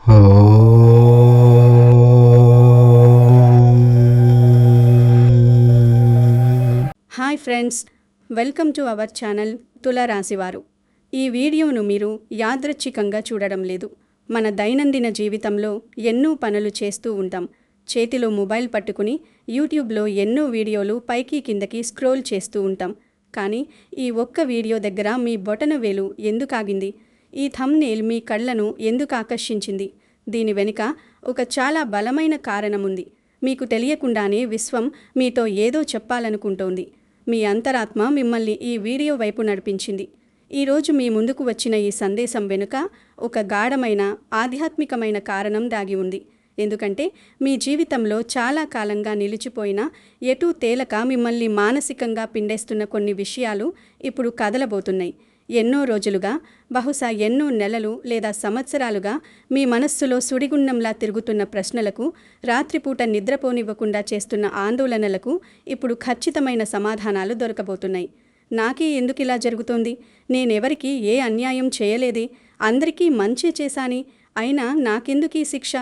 Hi friends, welcome to our channel తులారాశివారు. ఈ వీడియోను మీరు యాదృచ్ఛికంగా చూడడం లేదు. మన దైనందిన జీవితంలో ఎన్నో పనులు చేస్తూ ఉంటాం. చేతిలో మొబైల్ పట్టుకుని యూట్యూబ్లో ఎన్నో వీడియోలు పైకి కిందకి స్క్రోల్ చేస్తూ ఉంటాం. కానీ ఈ ఒక్క వీడియో దగ్గర మీ బొటన వేలు ఎందుకు ఆగింది? ఈ థంబ్నెయిల్ మీ కళ్ళను ఎందుకు ఆకర్షించింది? దీని వెనుక ఒక చాలా బలమైన కారణం ఉంది. మీకు తెలియకుండానే విశ్వం మీతో ఏదో చెప్పాలనుకుంటోంది. మీ అంతరాత్మ మిమ్మల్ని ఈ వీడియో వైపు నడిపించింది. ఈరోజు మీ ముందుకు వచ్చిన ఈ సందేశం వెనుక ఒక గాఢమైన ఆధ్యాత్మికమైన కారణం దాగి ఉంది. ఎందుకంటే మీ జీవితంలో చాలా కాలంగా నిలిచిపోయిన, ఎటూ తేలక మిమ్మల్ని మానసికంగా పిండేస్తున్న కొన్ని విషయాలు ఇప్పుడు కదలబోతున్నాయి. ఎన్నో రోజులుగా, బహుశా ఎన్నో నెలలు లేదా సంవత్సరాలుగా మీ మనస్సులో సుడిగుండంలా తిరుగుతున్న ప్రశ్నలకు, రాత్రిపూట నిద్రపోనివ్వకుండా చేస్తున్న ఆందోళనలకు ఇప్పుడు ఖచ్చితమైన సమాధానాలు దొరకబోతున్నాయి. నాకే ఎందుకిలా జరుగుతోంది? నేనెవరికి ఏ అన్యాయం చేయలేదే, అందరికీ మంచే చేశాని, అయినా నాకెందుకీ శిక్ష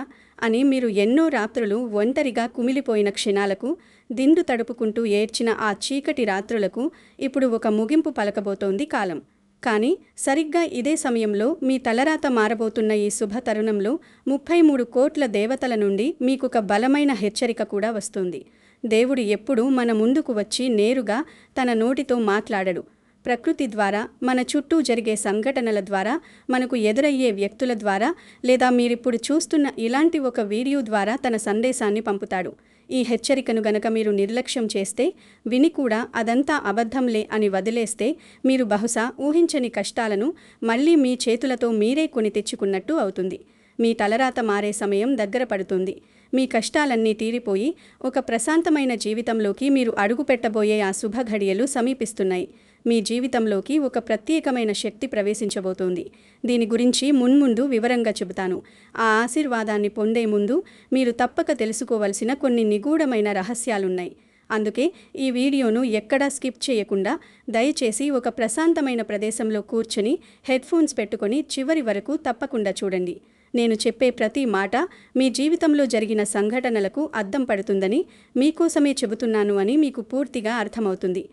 అని మీరు ఎన్నో రాత్రులు ఒంటరిగా కుమిలిపోయిన క్షణాలకు, దిండు తడుపుకుంటూ ఏడ్చిన ఆ చీకటి రాత్రులకు ఇప్పుడు ఒక ముగింపు పలకబోతోంది కాలం. కానీ సరిగ్గా ఇదే సమయంలో మీ తలరాత మారబోతున్న ఈ శుభ తరుణంలో 33 కోట్ల దేవతల నుండి మీకొక బలమైన హెచ్చరిక కూడా వస్తుంది. దేవుడు ఎప్పుడూ మన ముందుకు వచ్చి నేరుగా తన నోటితో మాట్లాడడు. ప్రకృతి ద్వారా, మన చుట్టూ జరిగే సంఘటనల ద్వారా, మనకు ఎదురయ్యే వ్యక్తుల ద్వారా, లేదా మీరిప్పుడు చూస్తున్న ఇలాంటి ఒక వీడియో ద్వారా తన సందేశాన్ని పంపుతాడు. ఈ హెచ్చరికను గనక మీరు నిర్లక్ష్యం చేస్తే, విని కూడా అదంతా అబద్ధంలే అని వదిలేస్తే, మీరు బహుశా ఊహించని కష్టాలను మళ్ళీ మీ చేతులతో మీరే కొని తెచ్చుకున్నట్టు అవుతుంది. మీ తలరాత మారే సమయం దగ్గర పడుతుంది. మీ కష్టాలన్నీ తీరిపోయి ఒక ప్రశాంతమైన జీవితంలోకి మీరు అడుగు పెట్టబోయే ఆ శుభ ఘడియలు సమీపిస్తున్నాయి. మీ జీవితంలోకి ఒక ప్రత్యేకమైన శక్తి ప్రవేశించబోతోంది. దీని గురించి మున్ముందు వివరంగా చెబుతాను. ఆ ఆశీర్వాదాన్ని పొందే ముందు మీరు తప్పక తెలుసుకోవలసిన కొన్ని నిగూఢమైన రహస్యాలున్నాయి. అందుకే ఈ వీడియోను ఎక్కడా స్కిప్ చేయకుండా దయచేసి ఒక ప్రశాంతమైన ప్రదేశంలో కూర్చుని హెడ్ఫోన్స్ పెట్టుకొని చివరి వరకు తప్పకుండా చూడండి. నేను చెప్పే ప్రతి మాట మీ జీవితంలో జరిగిన సంఘటనలకు అద్దం పడుతుందని, మీకోసమే చెబుతున్నాను అని మీకు పూర్తిగా అర్థమవుతుంది.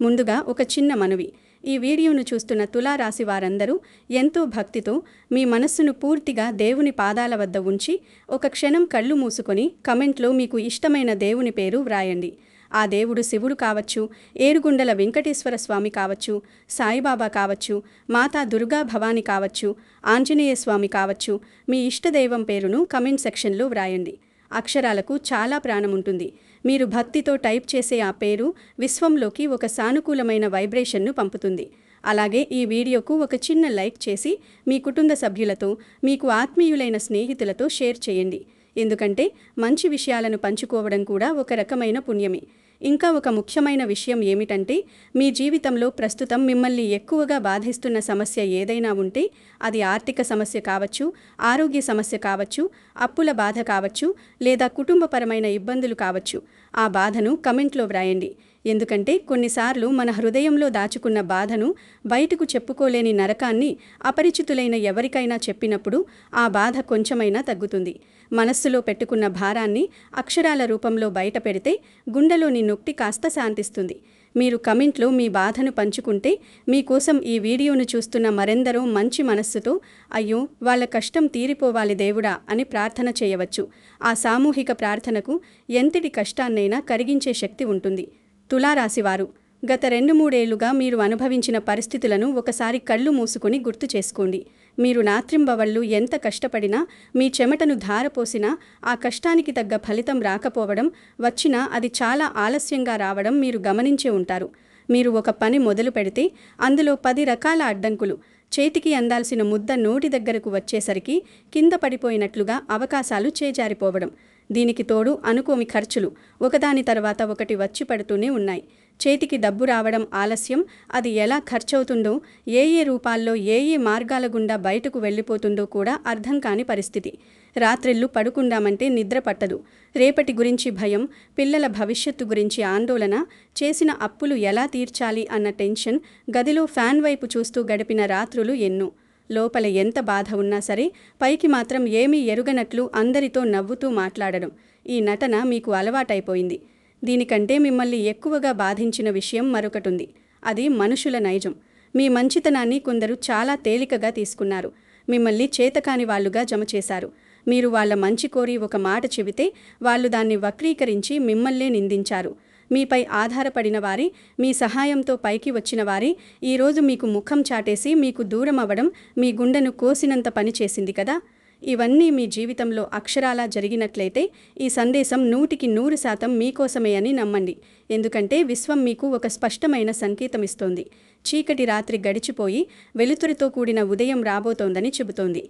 ముందుగా ఒక చిన్న మనవి. ఈ వీడియోను చూస్తున్న తులారాశి వారందరూ ఎంతో భక్తితో మీ మనస్సును పూర్తిగా దేవుని పాదాల వద్ద ఉంచి ఒక క్షణం కళ్ళు మూసుకొని కమెంట్లో మీకు ఇష్టమైన దేవుని పేరు వ్రాయండి. ఆ దేవుడు శివుడు కావచ్చు, ఏడుగుండల వెంకటేశ్వర స్వామి కావచ్చు, సాయిబాబా కావచ్చు, మాతా దుర్గా భవాని కావచ్చు, ఆంజనేయ స్వామి కావచ్చు. మీ ఇష్టదైవం పేరును కమెంట్ సెక్షన్లో వ్రాయండి. అక్షరాలకు చాలా ప్రాణముంటుంది. మీరు భక్తితో టైప్ చేసే ఆ పేరు విశ్వంలోకి ఒక సానుకూలమైన వైబ్రేషన్ను పంపుతుంది. అలాగే ఈ వీడియోకు ఒక చిన్న లైక్ చేసి మీ కుటుంబ సభ్యులతో, మీకు ఆత్మీయులైన స్నేహితులతో షేర్ చేయండి. ఎందుకంటే మంచి విషయాలను పంచుకోవడం కూడా ఒక రకమైన పుణ్యమే. ఇంకా ఒక ముఖ్యమైన విషయం ఏమిటంటే, మీ జీవితంలో ప్రస్తుతం మిమ్మల్ని ఎక్కువగా బాధిస్తున్న సమస్య ఏదైనా ఉంటే, అది ఆర్థిక సమస్య కావచ్చు, ఆరోగ్య సమస్య కావచ్చు, అప్పుల బాధ కావచ్చు, లేదా కుటుంబపరమైన ఇబ్బందులు కావచ్చు. ఆ బాధను కమెంట్లో వ్రాయండి. ఎందుకంటే కొన్నిసార్లు మన హృదయంలో దాచుకున్న బాధను, బయటకు చెప్పుకోలేని నరకాన్ని అపరిచితులైన ఎవరికైనా చెప్పినప్పుడు ఆ బాధ కొంచెమైనా తగ్గుతుంది. మనస్సులో పెట్టుకున్న భారాన్ని అక్షరాల రూపంలో బయట పెడితే గుండెలోని నొప్పి కాస్త శాంతిస్తుంది. మీరు కమెంట్లో మీ బాధను పంచుకుంటే మీకోసం ఈ వీడియోను చూస్తున్న మరెందరో మంచి మనస్సుతో అయ్యో వాళ్ళ కష్టం తీరిపోవాలి దేవుడా అని ప్రార్థన చేయవచ్చు. ఆ సామూహిక ప్రార్థనకు ఎంతటి కష్టాన్నైనా కరిగించే శక్తి ఉంటుంది. తులారాశివారు, గత 2-3 ఏళ్లుగా మీరు అనుభవించిన పరిస్థితులను ఒకసారి కళ్ళు మూసుకొని గుర్తు చేసుకోండి. మీరు రాత్రింబవళ్ళు ఎంత కష్టపడినా, మీ చెమటను ధారపోసినా ఆ కష్టానికి తగ్గ ఫలితం రాకపోవడం, వచ్చినా అది చాలా ఆలస్యంగా రావడం మీరు గమనించే ఉంటారు. మీరు ఒక పని మొదలు పెడితే అందులో 10 రకాల అడ్డంకులు, చేతికి అందాల్సిన ముద్ద నోటి దగ్గరకు వచ్చేసరికి కింద పడిపోయినట్లుగా అవకాశాలు చేజారిపోవడం. దీనికి తోడు అనుకోని ఖర్చులు ఒకదాని తర్వాత ఒకటి వచ్చి పడుతూనే ఉన్నాయి. చేతికి డబ్బు రావడం ఆలస్యం, అది ఎలా ఖర్చవుతుందో, ఏ రూపాల్లో ఏ మార్గాల గుండా బయటకు వెళ్ళిపోతుందో కూడా అర్థం కాని పరిస్థితి. రాత్రిళ్ళు పడుకుందామంటే నిద్ర పట్టదు. రేపటి గురించి భయం, పిల్లల భవిష్యత్తు గురించి ఆందోళన, చేసిన అప్పులు ఎలా తీర్చాలి అన్న టెన్షన్, గదిలో ఫ్యాన్ వైపు చూస్తూ గడిపిన రాత్రులు ఎన్నో. లోపల ఎంత బాధ ఉన్నా సరే పైకి మాత్రం ఏమీ ఎరుగనట్లు అందరితో నవ్వుతూ మాట్లాడడం. ఈ నటన మీకు అలవాటైపోయింది. దీనికంటే మిమ్మల్ని ఎక్కువగా బాధించిన విషయం మరొకటుంది. అది మనుషుల నైజం. మీ మంచితనాన్ని కొందరు చాలా తేలికగా తీసుకున్నారు. మిమ్మల్ని చేతకాని వాళ్లుగా జమ చేశారు. మీరు వాళ్ళ మంచి కోరి ఒక మాట చెబితే వాళ్ళు దాన్ని వక్రీకరించి మిమ్మల్నే నిందించారు. మీపై ఆధారపడిన వారి, మీ సహాయంతో పైకి వచ్చిన వారి ఈరోజు మీకు ముఖం చాటేసి మీకు దూరం అవ్వడం మీ గుండెను కోసినంత పని చేసింది కదా. ఇవన్నీ మీ జీవితంలో అక్షరాలా జరిగినట్లయితే ఈ సందేశం 100% మీకోసమే అని నమ్మండి. ఎందుకంటే విశ్వం మీకు ఒక స్పష్టమైన సంకేతమిస్తోంది. చీకటి రాత్రి గడిచిపోయి వెలుతురితో కూడిన ఉదయం రాబోతోందని చెబుతోంది.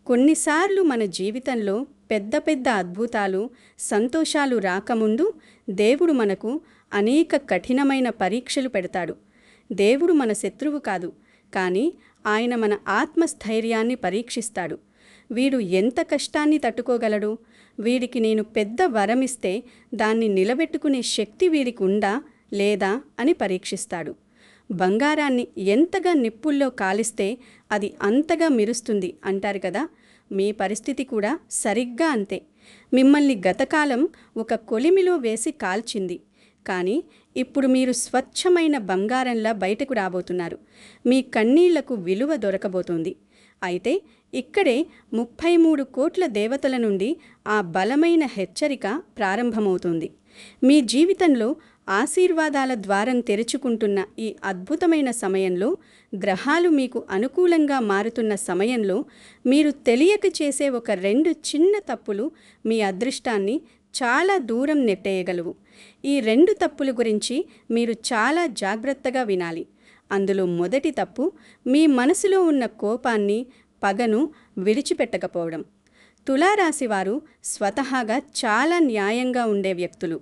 కొన్నిసార్లు మన జీవితంలో పెద్ద పెద్ద అద్భుతాలు, సంతోషాలు రాకముందు దేవుడు మనకు అనేక కఠినమైన పరీక్షలు పెడతాడు. దేవుడు మన శత్రువు కాదు, కానీ ఆయన మన ఆత్మస్థైర్యాన్ని పరీక్షిస్తాడు. వీడు ఎంత కష్టాన్ని తట్టుకోగలడు? వీడికి నేను పెద్ద వరమిస్తే దాన్ని నిలబెట్టుకునే శక్తి వీడికి ఉందా లేదా అని పరీక్షిస్తాడు. బంగారాన్ని ఎంతగా నిప్పుల్లో కాలిస్తే అది అంతగా మెరుస్తుంది అంటారు కదా. మీ పరిస్థితి కూడా సరిగ్గా అంతే. మిమ్మల్ని గతకాలం ఒక కొలిమిలో వేసి కాల్చింది, కానీ ఇప్పుడు మీరు స్వచ్ఛమైన బంగారంలా బయటకు రాబోతున్నారు. మీ కన్నీళ్లకు విలువ దొరకబోతోంది. అయితే ఇక్కడే 33 కోట్ల దేవతల నుండి ఆ బలమైన హెచ్చరిక ప్రారంభమవుతుంది. మీ జీవితంలో ఆశీర్వాదాల ద్వారం తెరుచుకుంటున్న ఈ అద్భుతమైన సమయంలో, గ్రహాలు మీకు అనుకూలంగా మారుతున్న సమయంలో మీరు తెలియక చేసే ఒక 2 చిన్న తప్పులు మీ అదృష్టాన్ని చాలా దూరం నెట్టేయగలవు. ఈ 2 తప్పుల గురించి మీరు చాలా జాగ్రత్తగా వినాలి. అందులో మొదటి తప్పు మీ మనసులో ఉన్న కోపాన్ని, పగను విడిచిపెట్టకపోవడం. తులారాశివారు స్వతహాగా చాలా న్యాయంగా ఉండే వ్యక్తులు.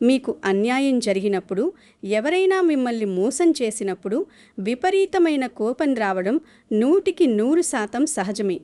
మీకు అన్యాయం జరిగినప్పుడు, ఎవరైనా మిమ్మల్ని మోసం చేసినప్పుడు విపరీతమైన కోపం రావడం 100% సహజమే.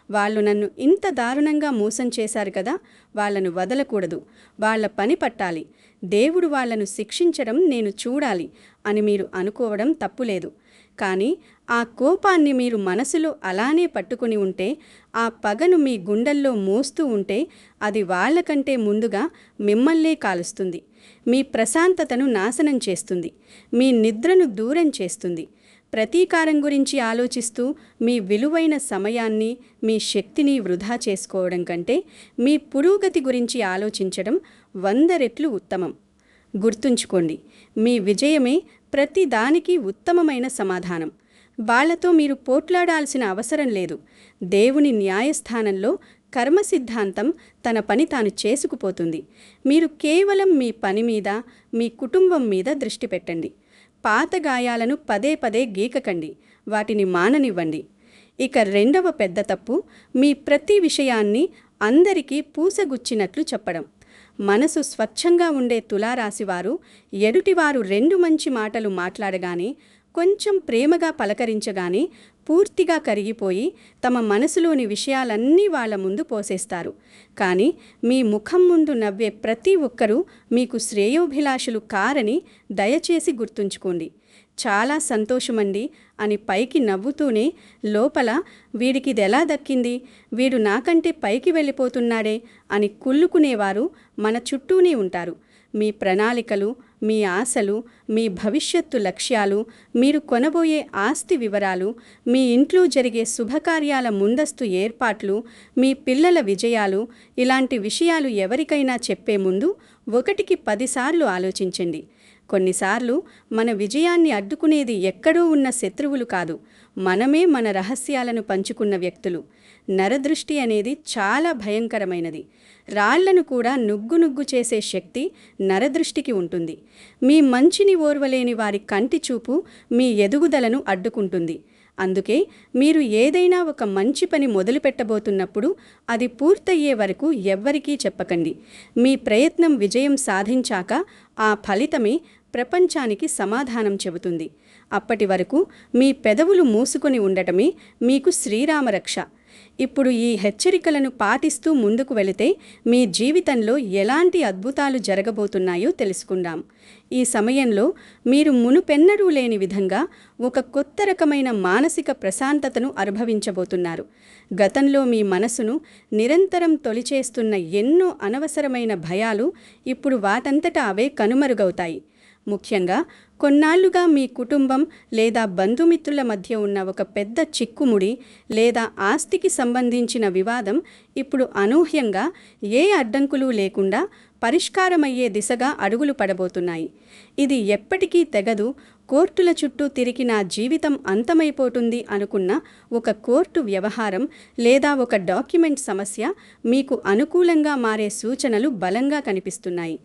వాళ్ళు నన్ను ఇంత దారుణంగా మోసం చేశారు కదా, వాళ్ళను వదలకూడదు, వాళ్ళ పని పట్టాలి, దేవుడు వాళ్లను శిక్షించడం నేను చూడాలి అని మీరు అనుకోవడం తప్పులేదు. కానీ ఆ కోపాన్ని మీరు మనసులో అలానే పట్టుకుని ఉంటే, ఆ పగను మీ గుండెల్లో మోస్తూ ఉంటే అది వాళ్ళకంటే ముందుగా మిమ్మల్నే కాలుస్తుంది. మీ ప్రశాంతతను నాశనం చేస్తుంది. మీ నిద్రను దూరం చేస్తుంది. ప్రతీకారం గురించి ఆలోచిస్తూ మీ విలువైన సమయాన్ని, మీ శక్తిని వృధా చేసుకోవడం కంటే మీ పురోగతి గురించి ఆలోచించడం 100 రెట్లు ఉత్తమం. గుర్తుంచుకోండి, మీ విజయమే ప్రతి దానికి ఉత్తమమైన సమాధానం. వాళ్లతో మీరు పోట్లాడాల్సిన అవసరం లేదు. దేవుని న్యాయస్థానంలో కర్మ సిద్ధాంతం తన పని తాను చేసుకుపోతుంది. మీరు కేవలం మీ పని మీద, మీ కుటుంబం మీద దృష్టి పెట్టండి. పాత గాయాలను పదే పదే గీకకండి, వాటిని మాననివ్వండి. ఇక 2వ పెద్ద తప్పు, మీ ప్రతి విషయాన్ని అందరికీ పూసగుచ్చినట్లు చెప్పడం. మనసు స్వచ్ఛంగా ఉండే తులారాశివారు ఎదుటివారు 2 మంచి మాటలు మాట్లాడగానే, కొంచెం ప్రేమగా పలకరించగానే పూర్తిగా కరిగిపోయి తమ మనసులోని విషయాలన్నీ వాళ్ళ ముందు పోసేస్తారు. కానీ మీ ముఖం ముందు నవ్వే ప్రతి ఒక్కరూ మీకు శ్రేయోభిలాషులు కారని దయచేసి గుర్తుంచుకోండి. చాలా సంతోషమండి అని పైకి నవ్వుతూనే లోపల వీడికిదెలా దక్కింది, వీడు నాకంటే పైకి వెళ్ళిపోతున్నాడే అని కుళ్ళుకునేవారు మన చుట్టూనే ఉంటారు. మీ ప్రణాళికలు, మీ ఆశలు, మీ భవిష్యత్తు లక్ష్యాలు, మీరు కొనబోయే ఆస్తి వివరాలు, మీ ఇంట్లో జరిగే శుభకార్యాల ముందస్తు ఏర్పాట్లు, మీ పిల్లల విజయాలు, ఇలాంటి విషయాలు ఎవరికైనా చెప్పే ముందు 1కి 10 సార్లు ఆలోచించండి. కొన్నిసార్లు మన విజయాన్ని అడ్డుకునేది ఎక్కడో ఉన్న శత్రువులు కాదు, మనమే మన రహస్యాలను పంచుకున్న వ్యక్తులు. నరదృష్టి అనేది చాలా భయంకరమైనది. రాళ్లను కూడా నుగ్గు చేసే శక్తి నరదృష్టికి ఉంటుంది. మీ మంచిని ఓర్వలేని వారి కంటి చూపు మీ ఎదుగుదలను అడ్డుకుంటుంది. అందుకే మీరు ఏదైనా ఒక మంచి పని మొదలుపెట్టబోతున్నప్పుడు అది పూర్తయ్యే వరకు ఎవ్వరికీ చెప్పకండి. మీ ప్రయత్నం విజయం సాధించాక ఆ ఫలితమే ప్రపంచానికి సమాధానం చెబుతుంది. అప్పటి వరకు మీ పెదవులు మూసుకొని ఉండటమే మీకు శ్రీరామరక్ష. ఇప్పుడు ఈ హెచ్చరికలను పాటిస్తూ ముందుకు వెళితే మీ జీవితంలో ఎలాంటి అద్భుతాలు జరగబోతున్నాయో తెలుసుకుందాం. ఈ సమయంలో మీరు మునుపెన్నడూ లేని విధంగా ఒక కొత్త రకమైన మానసిక ప్రశాంతతను అనుభవించబోతున్నారు. గతంలో మీ మనసును నిరంతరం తొలిచేస్తున్న ఎన్నో అనవసరమైన భయాలు ఇప్పుడు వాటంతటా అవే కనుమరుగవుతాయి. ముఖ్యంగా కొన్నాళ్లుగా మీ కుటుంబం లేదా బంధుమిత్రుల మధ్య ఉన్న ఒక పెద్ద చిక్కుముడి లేదా ఆస్తికి సంబంధించిన వివాదం ఇప్పుడు అనూహ్యంగా ఏ అడ్డంకులు లేకుండా పరిష్కారమయ్యే దిశగా అడుగులు పడబోతున్నాయి. ఇది ఎప్పటికీ తెగదు, కోర్టుల చుట్టూ తిరిగి నా జీవితం అంతమైపోతుంది అనుకున్న ఒక కోర్టు వ్యవహారం లేదా ఒక డాక్యుమెంట్ సమస్య మీకు అనుకూలంగా మారే సూచనలు బలంగా కనిపిస్తున్నాయి.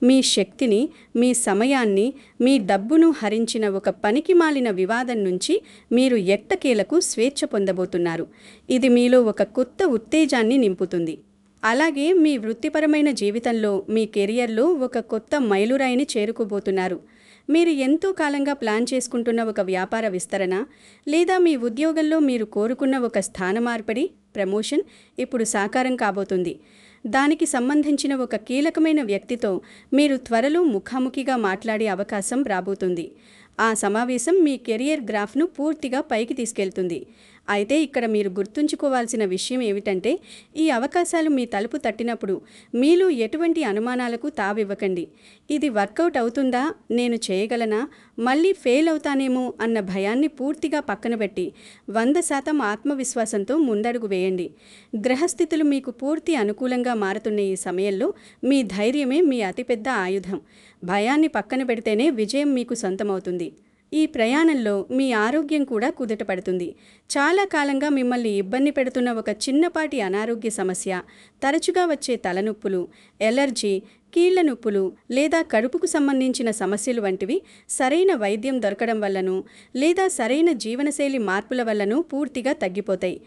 మీ శక్తిని, మీ సమయాన్ని, మీ డబ్బును హరించిన ఒక పనికిమాలిన వివాదం నుంచి మీరు ఎట్టకేలకు స్వేచ్ఛ పొందబోతున్నారు. ఇది మీలో ఒక కొత్త ఉత్తేజాన్ని నింపుతుంది. అలాగే మీ వృత్తిపరమైన జీవితంలో, మీ కెరియర్లో ఒక కొత్త మైలురాయిని చేరుకోబోతున్నారు. మీరు ఎంతో కాలంగా ప్లాన్ చేసుకుంటున్న ఒక వ్యాపార విస్తరణ లేదా మీ ఉద్యోగంలో మీరు కోరుకున్న ఒక స్థాన మార్పిడి, ప్రమోషన్ ఇప్పుడు సాకారం కాబోతుంది. దానికి సంబంధించిన ఒక కీలకమైన వ్యక్తితో మీరు త్వరలో ముఖాముఖిగా మాట్లాడే అవకాశం రాబోతుంది. ఆ సమావేశం మీ కెరియర్ గ్రాఫ్ను పూర్తిగా పైకి తీసుకెళ్తుంది. అయితే ఇక్కడ మీరు గుర్తుంచుకోవాల్సిన విషయం ఏమిటంటే, ఈ అవకాశాలు మీ తలుపు తట్టినప్పుడు మీలో ఎటువంటి అనుమానాలకు తావివ్వకండి. ఇది వర్కౌట్ అవుతుందా, నేను చేయగలనా, మళ్ళీ ఫెయిల్ అవుతానేమో అన్న భయాన్ని పూర్తిగా పక్కన పెట్టి 100% ఆత్మవిశ్వాసంతో ముందడుగు వేయండి. గ్రహస్థితులు మీకు పూర్తి అనుకూలంగా మారుతున్న ఈ సమయంలో మీ ధైర్యమే మీ అతిపెద్ద ఆయుధం. భయాన్ని పక్కన పెడితేనే విజయం మీకు సొంతమవుతుంది. ఈ ప్రయాణంలో మీ ఆరోగ్యం కూడా కుదుటపడుతుంది. చాలా కాలంగా మిమ్మల్ని ఇబ్బంది పెడుతున్న ఒక చిన్నపాటి అనారోగ్య సమస్య, తరచుగా వచ్చే తలనొప్పులు, ఎలర్జీ, కీళ్ల నొప్పులు లేదా కడుపుకు సంబంధించిన సమస్యలు వంటివి సరైన వైద్యం దొరకడం వల్లనూ లేదా సరైన జీవనశైలి మార్పుల వల్లనూ పూర్తిగా తగ్గిపోతాయి.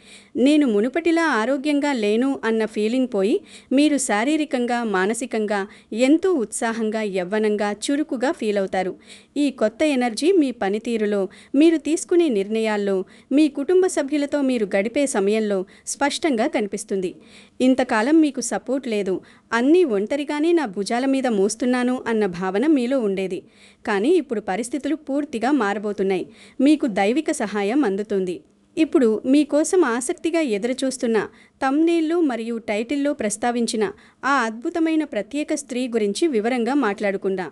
నేను మునుపటిలా ఆరోగ్యంగా లేను అన్న ఫీలింగ్ పోయి మీరు శారీరకంగా, మానసికంగా ఎంతో ఉత్సాహంగా, యవ్వనంగా, చురుకుగా ఫీల్ అవుతారు. ఈ కొత్త ఎనర్జీ మీ పనితీరులో, మీరు తీసుకునే నిర్ణయాల్లో, మీ కుటుంబ సభ్యులతో మీరు గడిపే సమయంలో స్పష్టంగా కనిపిస్తుంది. ఇంతకాలం మీకు సపోర్ట్ లేదు, అన్నీ ఒంటరిగానే నా భుజాల మీద మోస్తున్నాను అన్న భావన మీలో ఉండేది. కానీ ఇప్పుడు పరిస్థితులు పూర్తిగా మారబోతున్నాయి. మీకు దైవిక సహాయం అందుతుంది. ఇప్పుడు మీకోసం ఆసక్తిగా ఎదురుచూస్తున్న థంబ్నెయిల్లో మరియు టైటిల్లో ప్రస్తావించిన ఆ అద్భుతమైన ప్రత్యేక స్త్రీ గురించి వివరంగా మాట్లాడుకుందాం.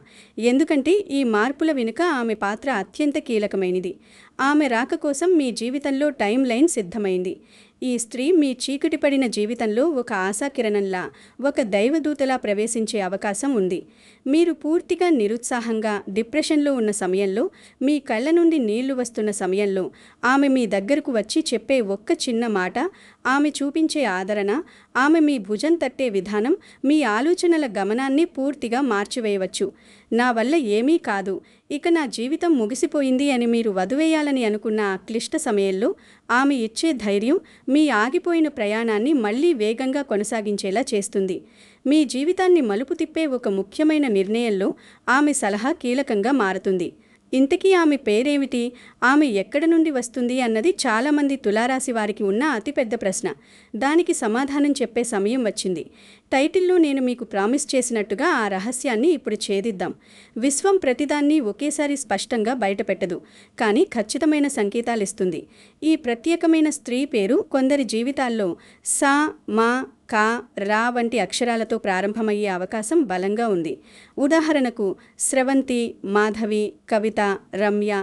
ఎందుకంటే ఈ మార్పుల వెనుక ఆమె పాత్ర అత్యంత కీలకమైనది. ఆమె రాక కోసం మీ జీవితంలో టైం లైన్ సిద్ధమైంది. ఈ స్త్రీ మీ చీకటి పడిన జీవితంలో ఒక ఆశాకిరణంలా, ఒక దైవదూతలా ప్రవేశించే అవకాశం ఉంది. మీరు పూర్తిగా నిరుత్సాహంగా, డిప్రెషన్లో ఉన్న సమయంలో, మీ కళ్ళ నుండి నీళ్లు వస్తున్న సమయంలో ఆమె మీ దగ్గరకు వచ్చి చెప్పే ఒక్క చిన్న మాట, ఆమె చూపించే ఆదరణ, ఆమె మీ భుజం తట్టే విధానం మీ ఆలోచనల గమనాన్ని పూర్తిగా మార్చివేయవచ్చు. నా వల్ల ఏమీ కాదు, ఇక నా జీవితం ముగిసిపోయింది అని మీరు వదిలేయాలని అనుకున్న ఆ క్లిష్ట సమయంలో ఆమె ఇచ్చే ధైర్యం మీ ఆగిపోయిన ప్రయాణాన్ని మళ్లీ వేగంగా కొనసాగించేలా చేస్తుంది. మీ జీవితాన్ని మలుపు తిప్పే ఒక ముఖ్యమైన నిర్ణయంలో ఆమె సలహా కీలకంగా మారుతుంది. ఇంతకీ ఆమె పేరేమిటి, ఆమె ఎక్కడ నుండి వస్తుంది అన్నది చాలామంది తులారాశి వారికి ఉన్న అతిపెద్ద ప్రశ్న. దానికి సమాధానం చెప్పే సమయం వచ్చింది. టైటిల్లో నేను మీకు ప్రామిస్ చేసినట్టుగా ఆ రహస్యాన్ని ఇప్పుడు ఛేదిద్దాం. విశ్వం ప్రతిదాన్ని ఒకేసారి స్పష్టంగా బయటపెట్టదు, కానీ ఖచ్చితమైన సంకేతాలిస్తుంది. ఈ ప్రత్యేకమైన స్త్రీ పేరు కొందరి జీవితాల్లో సా, మా, కా, రా వంటి అక్షరాలతో ప్రారంభమయ్యే అవకాశం బలంగా ఉంది. ఉదాహరణకు స్రవంతి, మాధవి, కవిత, రమ్య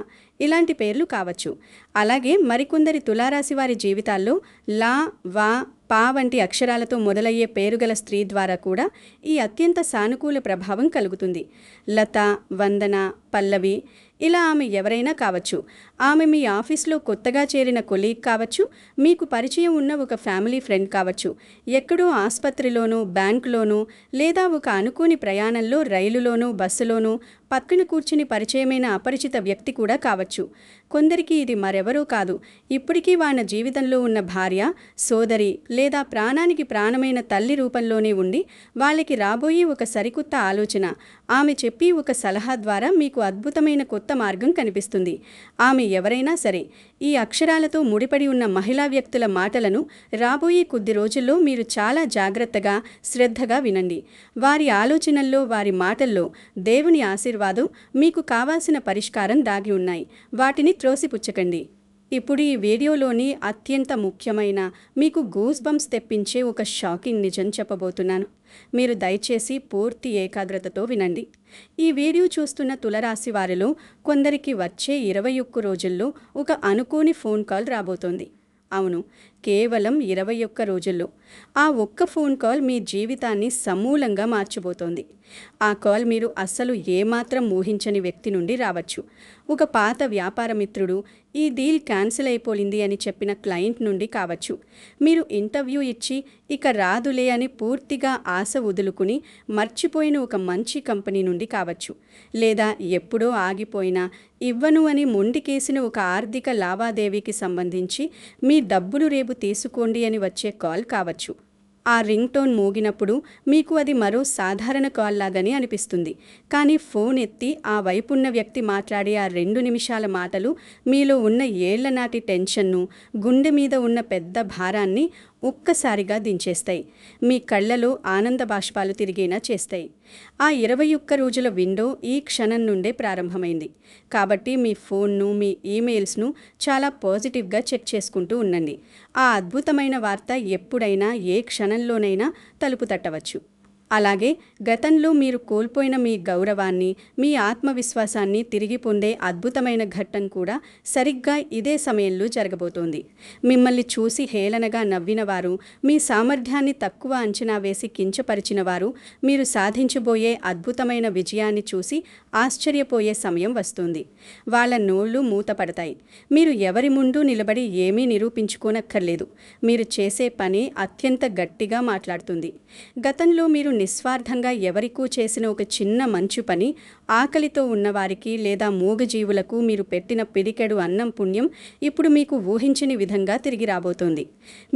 ఇలాంటి పేర్లు కావచ్చు. అలాగే మరికొందరి తులారాశి వారి జీవితాల్లో లా, వా, పా వంటి అక్షరాలతో మొదలయ్యే పేరుగల స్త్రీ ద్వారా కూడా ఈ అత్యంత సానుకూల ప్రభావం కలుగుతుంది. లత, వందన, పల్లవి ఇలా ఆమె ఎవరైనా కావచ్చు. ఆమె మీ ఆఫీస్లో కొత్తగా చేరిన కొలీగ్ కావచ్చు, మీకు పరిచయం ఉన్న ఒక ఫ్యామిలీ ఫ్రెండ్ కావచ్చు, ఎక్కడో ఆసుపత్రిలోనూ, బ్యాంకులోనూ లేదా ఒక అనుకోని ప్రయాణంలో రైలులోనూ, బస్సులోనూ పక్కన కూర్చుని పరిచయమైన అపరిచిత వ్యక్తి కూడా కావచ్చు. కొందరికి ఇది మరెవరూ కాదు, ఇప్పటికీ వాళ్ళ జీవితంలో ఉన్న భార్య, సోదరి లేదా ప్రాణానికి ప్రాణమైన తల్లి రూపంలోనే ఉండి వాళ్ళకి రాబోయే ఒక సరికొత్త ఆలోచన, ఆమె చెప్పి ఒక సలహా ద్వారా మీకు అద్భుతమైన కొత్త మార్గం కనిపిస్తుంది. ఆమె ఎవరైనా సరే, ఈ అక్షరాలతో ముడిపడి ఉన్న మహిళా వ్యక్తుల మాటలను రాబోయే కొద్ది రోజుల్లో మీరు చాలా జాగ్రత్తగా, శ్రద్ధగా వినండి. వారి ఆలోచనల్లో, వారి మాటల్లో దేవుని ఆశీర్వాదం, మీకు కావాల్సిన పరిష్కారం దాగి ఉన్నాయి. వాటిని త్రోసిపుచ్చకండి. ఇప్పుడు ఈ వీడియోలోని అత్యంత ముఖ్యమైన, మీకు గూస్ బంప్స్ తెప్పించే ఒక షాకింగ్ నిజం చెప్పబోతున్నాను. మీరు దయచేసి పూర్తి ఏకాగ్రతతో వినండి. ఈ వీడియో చూస్తున్న తులరాశి వారిలో కొందరికి వచ్చే 21 రోజుల్లో ఒక అనుకోని ఫోన్ కాల్ రాబోతోంది. అవును, కేవలం 21 రోజుల్లో. ఆ ఒక్క ఫోన్ కాల్ మీ జీవితాన్ని సమూలంగా మార్చబోతోంది. ఆ కాల్ మీరు అస్సలు ఏమాత్రం ఊహించని వ్యక్తి నుండి రావచ్చు. ఒక పాత వ్యాపార మిత్రుడు ఈ డీల్ క్యాన్సిల్ అయిపోయింది అని చెప్పిన క్లయింట్ నుండి కావచ్చు. మీరు ఇంటర్వ్యూ ఇచ్చి ఇక రాదులే అని పూర్తిగా ఆశ వదులుకుని మర్చిపోయిన ఒక మంచి కంపెనీ నుండి కావచ్చు. లేదా ఎప్పుడో ఆగిపోయినా ఇవ్వను అని మొండికేసిన ఒక ఆర్థిక లావాదేవీకి సంబంధించి మీ డబ్బులు రేపు తీసుకోండి అని వచ్చే కాల్ కావచ్చు. ఆ రింగ్ టోన్ మోగినప్పుడు మీకు అది మరో సాధారణ కాల్ లాగానే అనిపిస్తుంది. కానీ ఫోన్ ఎత్తి ఆ వైపున్న వ్యక్తి మాట్లాడే ఆ 2 నిమిషాల మాటలు మీలో ఉన్న ఏళ్లనాటి టెన్షన్ను, గుండె మీద ఉన్న పెద్ద భారాన్ని ఒక్కసారిగా దించేస్తాయి. మీ కళ్ళలో ఆనంద బాష్పాలు తిరిగేలా చేస్తాయి. ఆ 21 రోజుల విండో ఈ క్షణం నుండే ప్రారంభమైంది. కాబట్టి మీ ఫోన్ను, మీ ఈమెయిల్స్ను చాలా పాజిటివ్గా చెక్ చేసుకుంటూ ఉండండి. ఆ అద్భుతమైన వార్త ఎప్పుడైనా, ఏ క్షణంలోనైనా తలుపు తట్టవచ్చు. అలాగే గతంలో మీరు కోల్పోయిన మీ గౌరవాన్ని, మీ ఆత్మవిశ్వాసాన్ని తిరిగి పొందే అద్భుతమైన ఘట్టం కూడా సరిగ్గా ఇదే సమయంలో జరగబోతోంది. మిమ్మల్ని చూసి హేళనగా నవ్విన వారు, మీ సామర్థ్యాన్ని తక్కువ అంచనా వేసి కించపరిచిన వారు, మీరు సాధించబోయే అద్భుతమైన విజయాన్ని చూసి ఆశ్చర్యపోయే సమయం వస్తుంది. వాళ్ళ నోళ్లు మూతపడతాయి. మీరు ఎవరి ముందు నిలబడి ఏమీ నిరూపించుకోనక్కర్లేదు. మీరు చేసే పని అత్యంత గట్టిగా మాట్లాడుతుంది. గతంలో మీరు నిస్వార్థంగా ఎవరికూ చేసిన ఒక చిన్న మంచు పని, ఆకలితో ఉన్నవారికి లేదా మూగజీవులకు మీరు పెట్టిన పిడికెడు అన్నం పుణ్యం ఇప్పుడు మీకు ఊహించని విధంగా తిరిగి రాబోతోంది.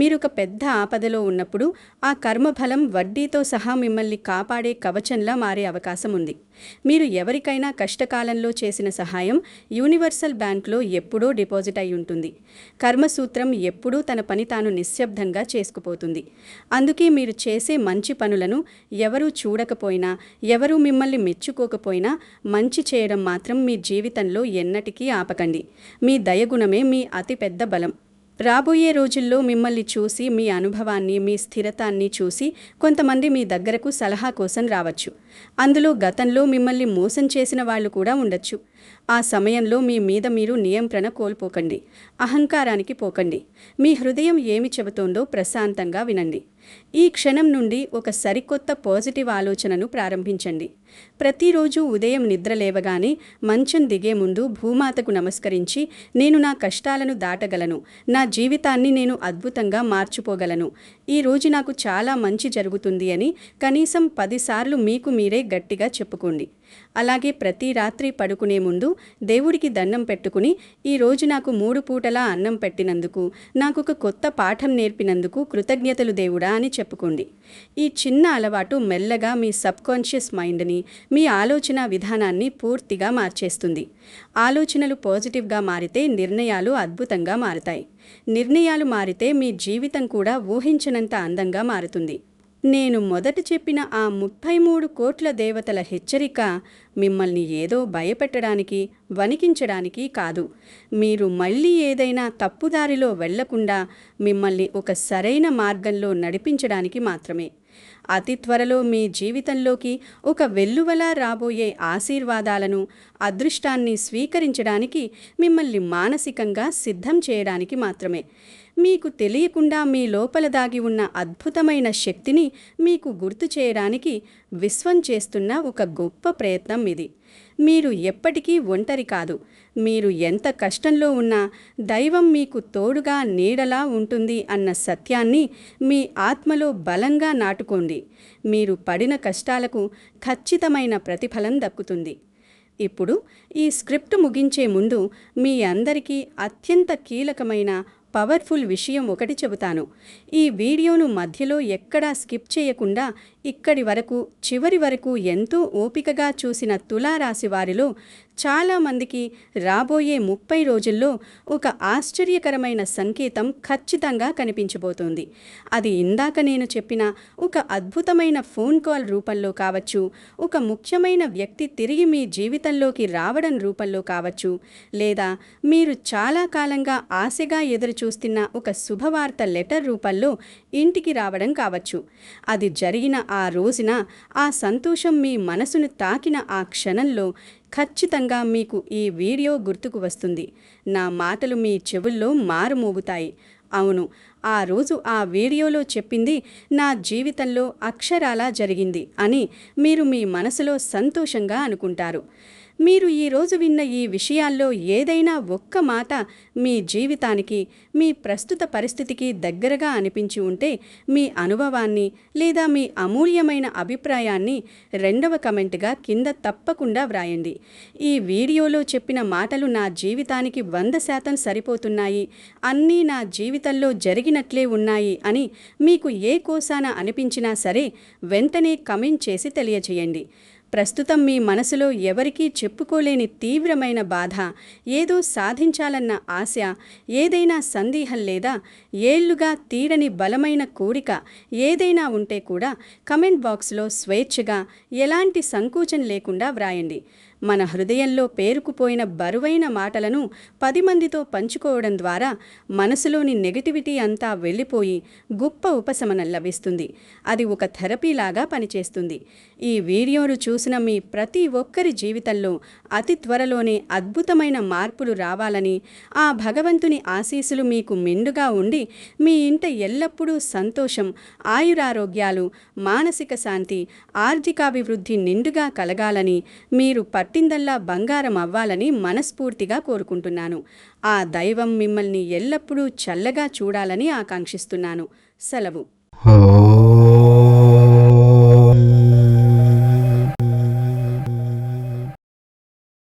మీరు ఒక పెద్ద ఆపదలో ఉన్నప్పుడు ఆ కర్మఫలం వడ్డీతో సహా మిమ్మల్ని కాపాడే కవచంలా మారే అవకాశం ఉంది. మీరు ఎవరికైనా కష్టకాలంలో చేసిన సహాయం యూనివర్సల్ బ్యాంక్లో ఎప్పుడో డిపాజిట్ అయి ఉంటుంది. కర్మసూత్రం ఎప్పుడూ తన పని తాను నిశ్శబ్దంగా చేసుకుపోతుంది. అందుకే మీరు చేసే మంచి పనులను ఎవరూ చూడకపోయినా, ఎవరూ మిమ్మల్ని మెచ్చుకోకపోయినా మంచి చేయడం మాత్రం మీ జీవితంలో ఎన్నటికీ ఆపకండి. మీ దయగుణమే మీ అతిపెద్ద బలం. రాబోయే రోజుల్లో మిమ్మల్ని చూసి, మీ అనుభవాన్ని, మీ స్థిరతాన్ని చూసి కొంతమంది మీ దగ్గరకు సలహా కోసం రావచ్చు. అందులో గతంలో మిమ్మల్ని మోసం చేసిన వాళ్ళు కూడా ఉండొచ్చు. ఆ సమయంలో మీ మీద మీరు నియంత్రణ కోల్పోకండి. అహంకారానికి పోకండి. మీ హృదయం ఏమి చెబుతోందో ప్రశాంతంగా వినండి. ఈ క్షణం నుండి ఒక సరికొత్త పాజిటివ్ ఆలోచనను ప్రారంభించండి. ప్రతిరోజు ఉదయం నిద్ర లేవగానే మంచం దిగే ముందు భూమాతకు నమస్కరించి, నేను నా కష్టాలను దాటగలను, నా జీవితాన్ని నేను అద్భుతంగా మార్చుకోగలను, ఈ రోజు నాకు చాలా మంచి జరుగుతుంది అని కనీసం 10 సార్లు మీకు మీరే గట్టిగా చెప్పుకోండి. అలాగే ప్రతి రాత్రి పడుకునే ముందు దేవుడికి దండం పెట్టుకుని, ఈ రోజు నాకు 3 పూటలా అన్నం పెట్టినందుకు, నాకొక కొత్త పాఠం నేర్పినందుకు కృతజ్ఞతలు దేవుడా అని చెప్పుకోండి. ఈ చిన్న అలవాటు మెల్లగా మీ సబ్కాన్షియస్ మైండ్ని, మీ ఆలోచన విధానాన్ని పూర్తిగా మార్చేస్తుంది. ఆలోచనలు పాజిటివ్గా మారితే నిర్ణయాలు అద్భుతంగా మారుతాయి. నిర్ణయాలు మారితే మీ జీవితం కూడా ఊహించనంత అందంగా మారుతుంది. నేను మొదట చెప్పిన ఆ 33 కోట్ల దేవతల హెచ్చరిక మిమ్మల్ని ఏదో భయపెట్టడానికి, వణికించడానికి కాదు. మీరు మళ్ళీ ఏదైనా తప్పుదారిలో వెళ్లకుండా మిమ్మల్ని ఒక సరైన మార్గంలో నడిపించడానికి మాత్రమే. అతి త్వరలో మీ జీవితంలోకి ఒక వెల్లువలా రాబోయే ఆశీర్వాదాలను, అదృష్టాన్ని స్వీకరించడానికి మిమ్మల్ని మానసికంగా సిద్ధం చేయడానికి మాత్రమే. మీకు తెలియకుండా మీ లోపల దాగి ఉన్న అద్భుతమైన శక్తిని మీకు గుర్తు చేయడానికి విశ్వం చేస్తున్న ఒక గొప్ప ప్రయత్నం ఇది. మీరు ఎప్పటికీ ఒంటరి కాదు. మీరు ఎంత కష్టంలో ఉన్నా దైవం మీకు తోడుగా, నీడలా ఉంటుంది అన్న సత్యాన్ని మీ ఆత్మలో బలంగా నాటుకోండి. మీరు పడిన కష్టాలకు ఖచ్చితమైన ప్రతిఫలం దక్కుతుంది. ఇప్పుడు ఈ స్క్రిప్ట్ ముగించే ముందు మీ అందరికీ అత్యంత కీలకమైన పవర్ఫుల్ విషయం ఒకటి చెబుతాను. ఈ వీడియోను మధ్యలో ఎక్కడా స్కిప్ చేయకుండా చివరి వరకు ఎంతో ఓపికగా చూసిన తులారాశి వారిలో చాలామందికి రాబోయే 30 రోజుల్లో ఒక ఆశ్చర్యకరమైన సంకేతం ఖచ్చితంగా కనిపించబోతోంది. అది ఇందాక నేను చెప్పిన ఒక అద్భుతమైన ఫోన్ కాల్ రూపంలో కావచ్చు, ఒక ముఖ్యమైన వ్యక్తి తిరిగి మీ జీవితంలోకి రావడం రూపంలో కావచ్చు, లేదా మీరు చాలా కాలంగా ఆశగా ఎదురుచూస్తున్న ఒక శుభవార్త లెటర్ రూపంలో ఇంటికి రావడం కావచ్చు. అది జరిగిన ఆ రోజున ఆ సంతోషం మీ మనసును తాకిన ఆ క్షణంలో ఖచ్చితంగా మీకు ఈ వీడియో గుర్తుకు వస్తుంది. నా మాటలు మీ చెవుల్లో మారుమోగుతాయి. అవును, ఆ రోజు ఆ వీడియోలో చెప్పింది నా జీవితంలో అక్షరాలా జరిగింది అని మీరు మీ మనసులో సంతోషంగా అనుకుంటారు. మీరు ఈరోజు విన్న ఈ విషయాల్లో ఏదైనా ఒక్క మాట మీ జీవితానికి, మీ ప్రస్తుత పరిస్థితికి దగ్గరగా అనిపించి ఉంటే మీ అనుభవాన్ని లేదా మీ అమూల్యమైన అభిప్రాయాన్ని 2వ కమెంట్గా కింద తప్పకుండా వ్రాయండి. ఈ వీడియోలో చెప్పిన మాటలు నా జీవితానికి 100% సరిపోతున్నాయి, అన్నీ నా జీవితంలో జరిగినట్లే ఉన్నాయి అని మీకు ఏ కోసాన అనిపించినా సరే వెంటనే కమెంట్ చేసి తెలియచేయండి. ప్రస్తుతం మీ మనసులో ఎవరికీ చెప్పుకోలేని తీవ్రమైన బాధ, ఏదో సాధించాలన్న ఆశ, ఏదైనా సందేహం లేదా ఏళ్లుగా తీరని బలమైన కోరిక ఏదైనా ఉంటే కూడా కమెంట్ బాక్స్లో స్వేచ్ఛగా ఎలాంటి సంకోచం లేకుండా వ్రాయండి. మన హృదయంలో పేరుకుపోయిన బరువైన మాటలను 10 మందితో పంచుకోవడం ద్వారా మనసులోని నెగటివిటీ అంతా వెళ్ళిపోయి గొప్ప ఉపశమనం లభిస్తుంది. అది ఒక థెరపీలాగా పనిచేస్తుంది. ఈ వీడియోను చూసిన మీ ప్రతి ఒక్కరి జీవితంలో అతి త్వరలోనే అద్భుతమైన మార్పులు రావాలని, ఆ భగవంతుని ఆశీస్సులు మీకు మెండుగా ఉండి మీ ఇంట ఎల్లప్పుడూ సంతోషం, ఆయురారోగ్యాలు, మానసిక శాంతి, ఆర్థికాభివృద్ధి నిండుగా కలగాలని, మీరు పట్టిందల్లా బంగారం అవ్వాలని మనస్ఫూర్తిగా కోరుకుంటున్నాను. ఆ దైవం మిమ్మల్ని ఎల్లప్పుడూ చల్లగా చూడాలని ఆకాంక్షిస్తున్నాను. సెలవు.